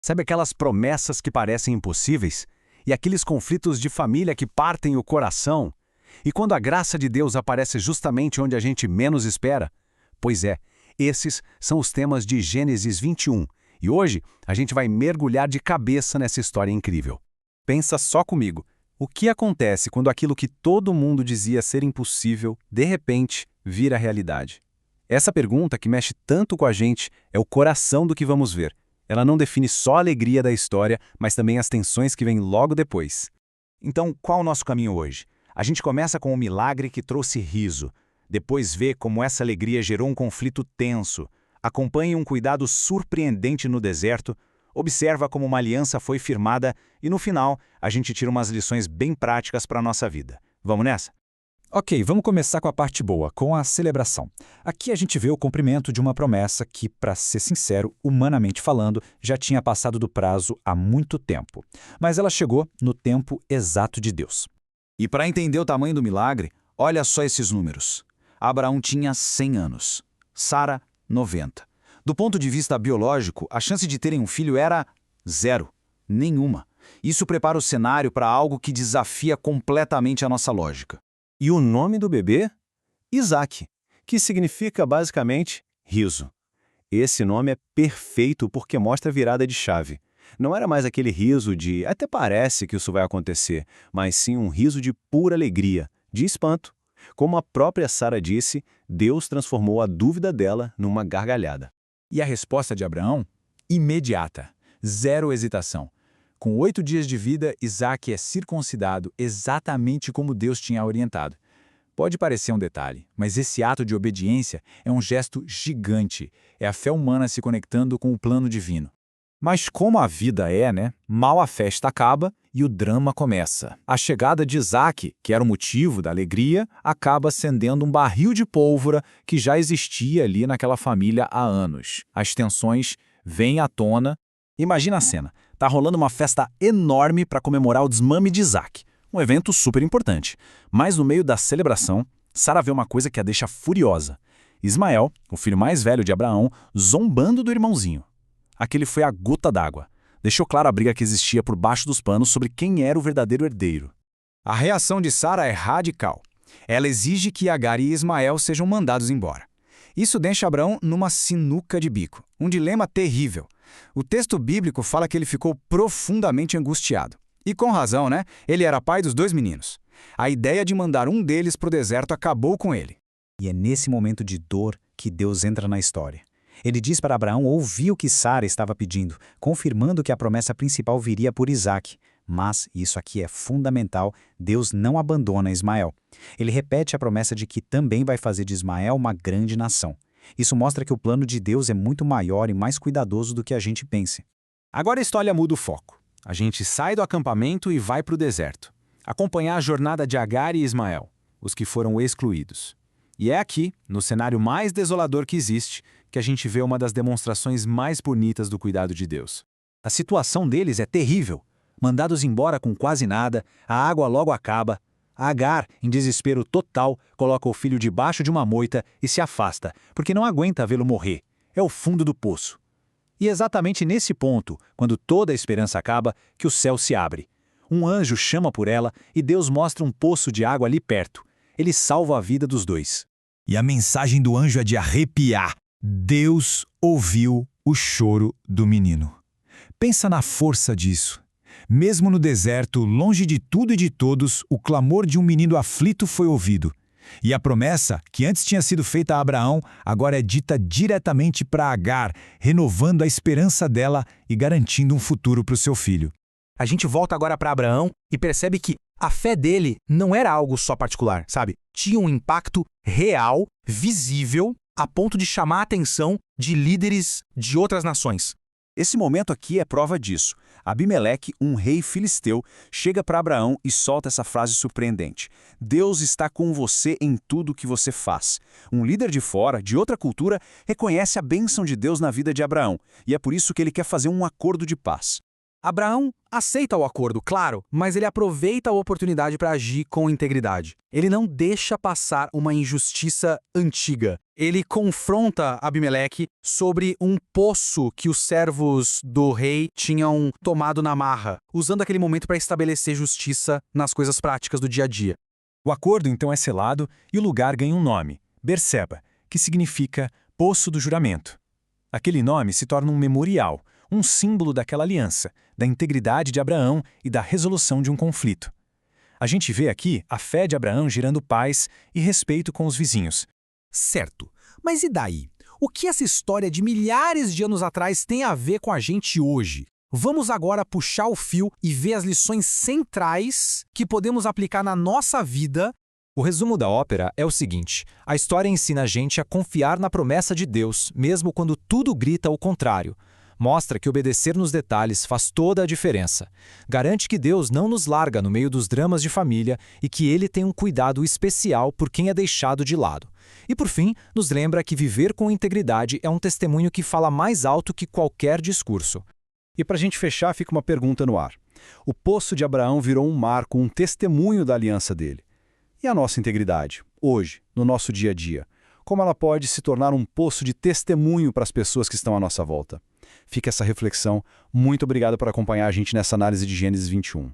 Sabe aquelas promessas que parecem impossíveis? E aqueles conflitos de família que partem o coração? E quando a graça de Deus aparece justamente onde a gente menos espera? Pois é, esses são os temas de Gênesis 21. E hoje a gente vai mergulhar de cabeça nessa história incrível. Pensa só comigo. O que acontece quando aquilo que todo mundo dizia ser impossível, de repente, vira realidade? Essa pergunta que mexe tanto com a gente é o coração do que vamos ver. Ela não define só a alegria da história, mas também as tensões que vêm logo depois. Então, qual o nosso caminho hoje? A gente começa com um milagre que trouxe riso. Depois vê como essa alegria gerou um conflito tenso. Acompanhe um cuidado surpreendente no deserto. Observa como uma aliança foi firmada e, no final, a gente tira umas lições bem práticas para a nossa vida. Vamos nessa? Ok, vamos começar com a parte boa, com a celebração. Aqui a gente vê o cumprimento de uma promessa que, para ser sincero, humanamente falando, já tinha passado do prazo há muito tempo. Mas ela chegou no tempo exato de Deus. E para entender o tamanho do milagre, olha só esses números. Abraão tinha 100 anos, Sara, 90. Do ponto de vista biológico, a chance de terem um filho era zero, nenhuma. Isso prepara o cenário para algo que desafia completamente a nossa lógica. E o nome do bebê? Isaac, que significa basicamente riso. Esse nome é perfeito porque mostra a virada de chave. Não era mais aquele riso de até parece que isso vai acontecer, mas sim um riso de pura alegria, de espanto. Como a própria Sara disse, Deus transformou a dúvida dela numa gargalhada. E a resposta de Abraão? Imediata. Zero hesitação. Com 8 dias de vida, Isaac é circuncidado exatamente como Deus tinha orientado. Pode parecer um detalhe, mas esse ato de obediência é um gesto gigante. É a fé humana se conectando com o plano divino. Mas como a vida é, né? Mal a festa acaba e o drama começa. A chegada de Isaac, que era o motivo da alegria, acaba acendendo um barril de pólvora que já existia ali naquela família há anos. As tensões vêm à tona. Imagina a cena. Tá rolando uma festa enorme para comemorar o desmame de Isaac. Um evento super importante. Mas no meio da celebração, Sara vê uma coisa que a deixa furiosa. Ismael, o filho mais velho de Abraão, zombando do irmãozinho. Aquele foi a gota d'água. Deixou clara a briga que existia por baixo dos panos sobre quem era o verdadeiro herdeiro. A reação de Sara é radical. Ela exige que Agar e Ismael sejam mandados embora. Isso deixa Abraão numa sinuca de bico, um dilema terrível. O texto bíblico fala que ele ficou profundamente angustiado. E com razão, né? Ele era pai dos 2 meninos. A ideia de mandar um deles para o deserto acabou com ele. E é nesse momento de dor que Deus entra na história. Ele diz para Abraão ouvir o que Sara estava pedindo, confirmando que a promessa principal viria por Isaac. Mas, e isso aqui é fundamental, Deus não abandona Ismael. Ele repete a promessa de que também vai fazer de Ismael uma grande nação. Isso mostra que o plano de Deus é muito maior e mais cuidadoso do que a gente pense. Agora a história muda o foco. A gente sai do acampamento e vai para o deserto. Acompanhar a jornada de Agar e Ismael, os que foram excluídos. E é aqui, no cenário mais desolador que existe, que a gente vê uma das demonstrações mais bonitas do cuidado de Deus. A situação deles é terrível. Mandados embora com quase nada, a água logo acaba. Agar, em desespero total, coloca o filho debaixo de uma moita e se afasta, porque não aguenta vê-lo morrer. É o fundo do poço. E exatamente nesse ponto, quando toda a esperança acaba, que o céu se abre. Um anjo chama por ela e Deus mostra um poço de água ali perto. Ele salva a vida dos dois. E a mensagem do anjo é de arrepiar. Deus ouviu o choro do menino. Pensa na força disso. Mesmo no deserto, longe de tudo e de todos, o clamor de um menino aflito foi ouvido. E a promessa, que antes tinha sido feita a Abraão, agora é dita diretamente para Agar, renovando a esperança dela e garantindo um futuro para o seu filho. A gente volta agora para Abraão e percebe que a fé dele não era algo só particular, sabe? Tinha um impacto real, visível, a ponto de chamar a atenção de líderes de outras nações. Esse momento aqui é prova disso. Abimeleque, um rei filisteu, chega para Abraão e solta essa frase surpreendente. Deus está com você em tudo que você faz. Um líder de fora, de outra cultura, reconhece a bênção de Deus na vida de Abraão, e é por isso que ele quer fazer um acordo de paz. Abraão aceita o acordo, claro, mas ele aproveita a oportunidade para agir com integridade. Ele não deixa passar uma injustiça antiga. Ele confronta Abimeleque sobre um poço que os servos do rei tinham tomado na marra, usando aquele momento para estabelecer justiça nas coisas práticas do dia a dia. O acordo então é selado e o lugar ganha um nome, Berseba, que significa Poço do Juramento. Aquele nome se torna um memorial, um símbolo daquela aliança, da integridade de Abraão e da resolução de um conflito. A gente vê aqui a fé de Abraão gerando paz e respeito com os vizinhos. Certo, mas e daí? O que essa história de milhares de anos atrás tem a ver com a gente hoje? Vamos agora puxar o fio e ver as lições centrais que podemos aplicar na nossa vida. O resumo da ópera é o seguinte: a história ensina a gente a confiar na promessa de Deus, mesmo quando tudo grita o contrário. Mostra que obedecer nos detalhes faz toda a diferença. Garante que Deus não nos larga no meio dos dramas de família e que Ele tem um cuidado especial por quem é deixado de lado. E por fim, nos lembra que viver com integridade é um testemunho que fala mais alto que qualquer discurso. E para a gente fechar, fica uma pergunta no ar. O poço de Abraão virou um marco, um testemunho da aliança dele. E a nossa integridade, hoje, no nosso dia a dia? Como ela pode se tornar um poço de testemunho para as pessoas que estão à nossa volta? Fica essa reflexão. Muito obrigado por acompanhar a gente nessa análise de Gênesis 21.